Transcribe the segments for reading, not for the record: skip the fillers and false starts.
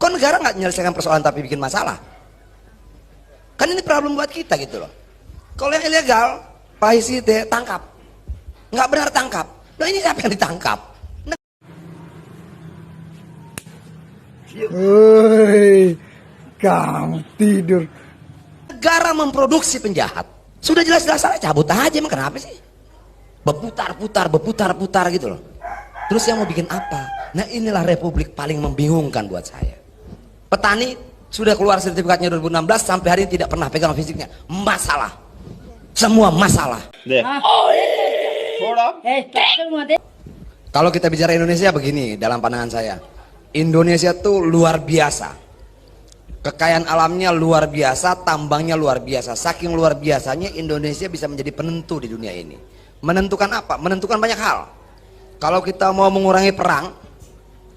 Kok negara nggak menyelesaikan persoalan tapi bikin masalah? Kan ini problem buat kita gitu loh. Kalau yang ilegal, Pak Hisite tangkap, nggak benar tangkap. Loh ini siapa yang ditangkap? Hei, kamu tidur. Negara memproduksi penjahat. Sudah jelas-jelas salah, cabut aja, emang kenapa sih? Berputar-putar gitu loh. Terus yang mau bikin apa? Nah inilah republik paling membingungkan buat saya. Petani sudah keluar sertifikatnya 2016, sampai hari ini tidak pernah pegang fisiknya. Masalah. Semua masalah. Kalau kita bicara Indonesia begini, dalam pandangan saya, Indonesia tuh luar biasa. Kekayaan alamnya luar biasa, tambangnya luar biasa. Saking luar biasanya Indonesia bisa menjadi penentu di dunia ini. Menentukan apa? Menentukan banyak hal. Kalau kita mau mengurangi perang,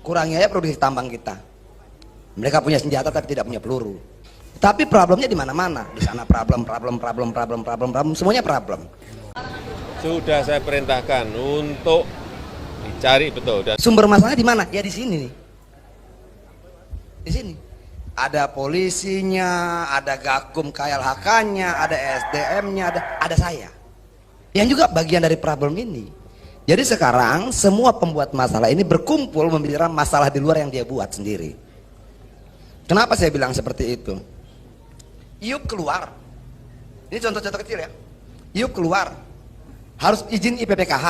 kurangi aja produksi tambang kita. Mereka punya senjata tapi tidak punya peluru. Tapi problemnya di mana-mana. Di sana problem, semuanya problem. Sudah saya perintahkan untuk dicari betul. Dan Sumber masalahnya di mana? Ya di sini nih. Di sini. Ada polisinya, ada Gakum KLHK-nya, ada SDM-nya, ada saya. Yang juga bagian dari problem ini. Jadi sekarang semua pembuat masalah ini berkumpul membicarakan masalah di luar yang dia buat sendiri. Kenapa saya bilang seperti itu? Iup keluar. Ini contoh-contoh kecil ya. Iup keluar. Harus izin IPPKH.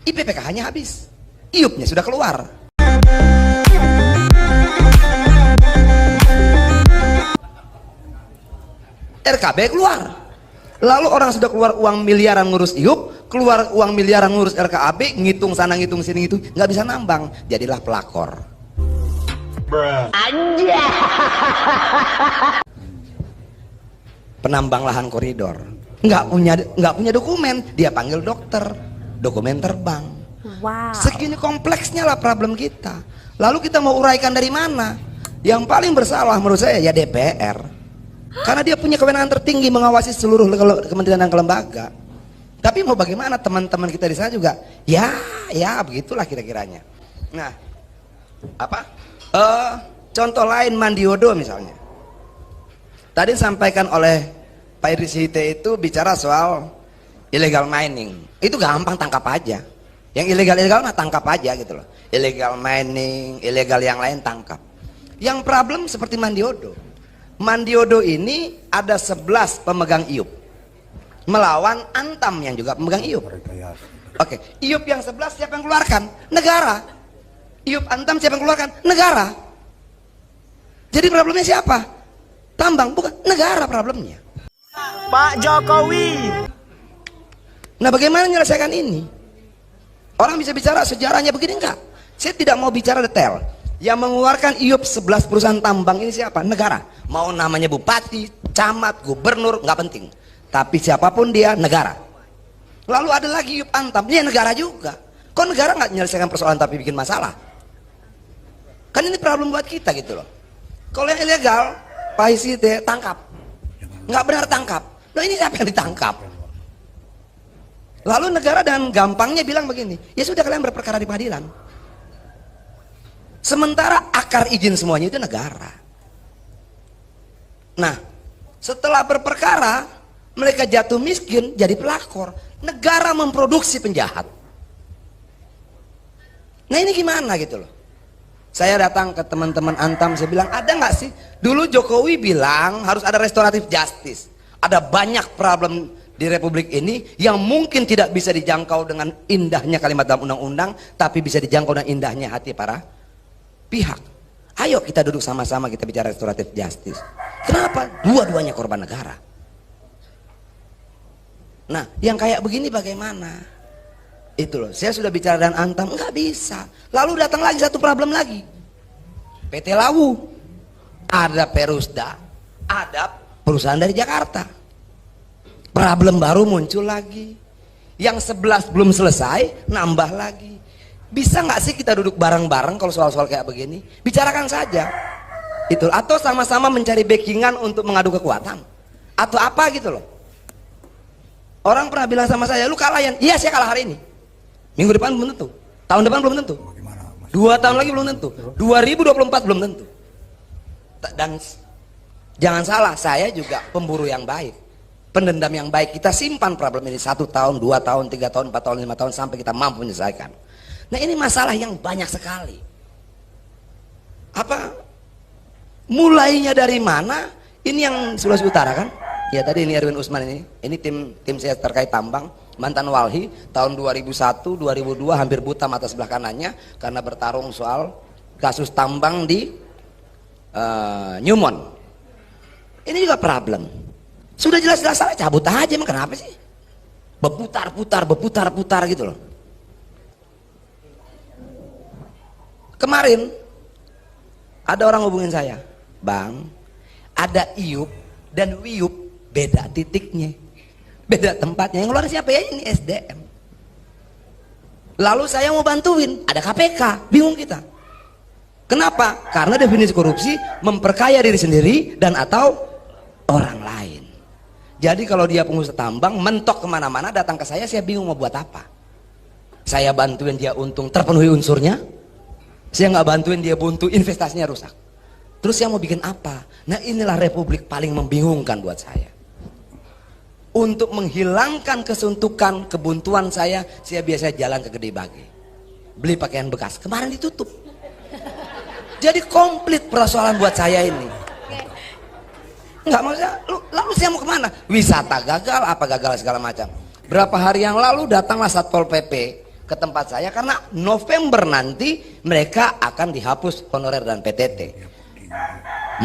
IPPKH-nya habis. Iupnya sudah keluar. RKB keluar. Lalu orang sudah keluar uang miliaran ngurus IUP, keluar uang miliaran ngurus RKAB, ngitung sana ngitung sini ngitung, nggak bisa nambang, jadilah pelakor. Anjay. Penambang lahan koridor, nggak punya dokumen, dia panggil dokter, dokumen terbang. Wow. Segini kompleksnya lah problem kita. Lalu kita mau uraikan dari mana? Yang paling bersalah menurut saya ya DPR. Karena dia punya kewenangan tertinggi mengawasi seluruh kementerian dan lembaga. Tapi mau bagaimana teman-teman kita di sana juga? Ya begitulah kira-kiranya. Nah, contoh lain Mandiodo misalnya. Tadi disampaikan oleh Pak Hisite itu bicara soal illegal mining. Itu gampang, tangkap aja. Yang ilegal mah tangkap aja gitu loh. Illegal mining, ilegal yang lain tangkap. Yang problem seperti Mandiodo. Mandiodo ini ada 11 pemegang IUP melawan Antam yang juga pemegang IUP. Oke, IUP yang 11 siapa yang keluarkan? Negara. IUP Antam siapa yang keluarkan? Negara. Jadi problemnya siapa? Tambang, bukan negara problemnya. Pak Jokowi. Nah bagaimana menyelesaikan ini? Orang bisa bicara sejarahnya begini enggak? Saya tidak mau bicara detail. Yang mengeluarkan IUP 11 perusahaan tambang ini siapa? Negara. Mau namanya bupati, camat, gubernur, nggak penting. Tapi siapapun dia, negara. Lalu ada lagi IUP Antam, dia negara juga. Kok negara nggak menyelesaikan persoalan tapi bikin masalah? Kan ini problem buat kita gitu loh. Kalau yang ilegal, Pak Hisite tangkap. Nggak benar tangkap. Loh ini siapa yang ditangkap? Lalu negara dengan gampangnya bilang begini, ya sudah kalian berperkara di pengadilan. Sementara akar izin semuanya itu negara. Nah, setelah berperkara, mereka jatuh miskin jadi pelakor. Negara memproduksi penjahat. Nah ini gimana gitu loh. Saya datang ke teman-teman Antam, saya bilang ada nggak sih? Dulu Jokowi bilang harus ada restoratif justice. Ada banyak problem di republik ini yang mungkin tidak bisa dijangkau dengan indahnya kalimat dalam undang-undang, tapi bisa dijangkau dengan indahnya hati para pihak. Ayo kita duduk sama-sama, kita bicara restoratif justice. Kenapa? Dua-duanya korban negara. Nah yang kayak begini bagaimana? Itu loh, saya sudah bicara dengan Antam, nggak bisa. Lalu datang lagi satu problem lagi, PT Lawu, ada Perusda, ada perusahaan dari Jakarta. Problem baru muncul lagi, yang 11 belum selesai, nambah lagi. Bisa nggak sih kita duduk bareng-bareng kalau soal-soal kayak begini? Bicarakan saja. Itu atau sama-sama mencari backingan untuk mengadu kekuatan atau apa gitu loh. Orang pernah bilang sama saya, lu kalah ya? Iya saya kalah hari ini. Minggu depan belum tentu, tahun depan belum tentu, 2 tahun lagi belum tentu, 2024 belum tentu. Dan jangan salah, saya juga pemburu yang baik, pendendam yang baik. Kita simpan problem ini 1 tahun, 2 tahun, 3 tahun, 4 tahun, 5 tahun sampai kita mampu menyelesaikan. Nah ini masalah yang banyak sekali. Apa mulainya dari mana? Ini yang Sulawesi Utara kan? Ya tadi ini Erwin Usman ini tim saya terkait tambang, mantan walhi tahun 2001 2002 hampir buta mata sebelah kanannya karena bertarung soal kasus tambang di Newmont. Ini juga problem. Sudah jelas-jelas salah, cabut aja, emang kenapa sih? Berputar-putar gitu loh. Kemarin ada orang hubungin saya, Bang, ada Iup dan Wiup, beda titiknya, beda tempatnya. Yang ngeluarin siapa ya? Ini SDM. Lalu saya mau bantuin, ada KPK, bingung kita. Kenapa? Karena definisi korupsi memperkaya diri sendiri dan atau orang lain. Jadi kalau dia pengusaha tambang mentok kemana-mana datang ke saya bingung mau buat apa. Saya bantuin dia untung terpenuhi unsurnya, saya nggak bantuin dia buntu investasinya rusak. Terus saya mau bikin apa? Nah inilah republik paling membingungkan buat saya. Untuk menghilangkan kesuntukan, kebuntuan saya biasa jalan ke Gede Bage, beli pakaian bekas. Kemarin ditutup. Jadi komplit persoalan buat saya ini. Nggak maksudnya, lalu saya mau kemana? Wisata gagal, apa gagal segala macam. Berapa hari yang lalu datanglah Satpol PP ke tempat saya karena November nanti mereka akan dihapus honorer dan PTT.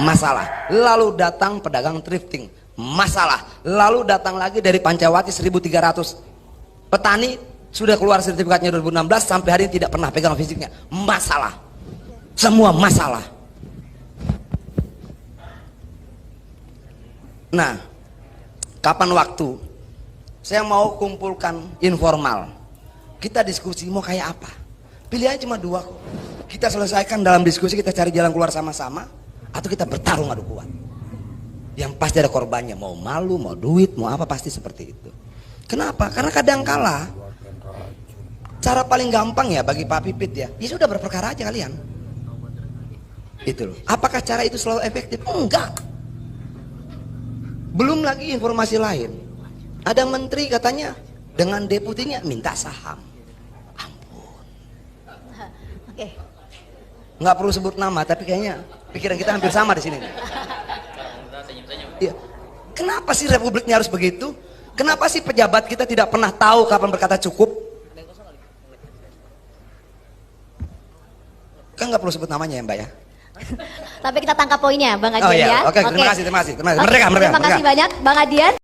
Masalah. Lalu datang pedagang thrifting. Masalah. Lalu datang lagi dari Pancawati 1.300 petani sudah keluar sertifikatnya 2016 sampai hari ini tidak pernah pegang fisiknya. Masalah. Semua masalah. Nah, kapan waktu saya mau kumpulkan informal, kita diskusi mau kayak apa? Pilihannya cuma 2 kok. Kita selesaikan dalam diskusi, kita cari jalan keluar sama-sama, atau kita bertarung adu kuat. Yang pasti ada korbannya, mau malu, mau duit, mau apa, pasti seperti itu. Kenapa? Karena kadang kala cara paling gampang ya bagi Pak Pipit ya sudah berperkara aja kalian. Itu loh. Apakah cara itu selalu efektif? Enggak. Belum lagi informasi lain. Ada menteri katanya dengan deputinya minta saham. Ampun. Oke. Nggak perlu sebut nama, tapi kayaknya pikiran kita hampir sama di sini. Iya. Kenapa sih republiknya harus begitu? Kenapa sih pejabat kita tidak pernah tahu kapan berkata cukup? Kan nggak perlu sebut namanya ya Mbak ya. Tapi kita tangkap poinnya Bang Adian Oh iya, ya. oke, terima kasih. Merdeka. Terima kasih banyak Bang Adian.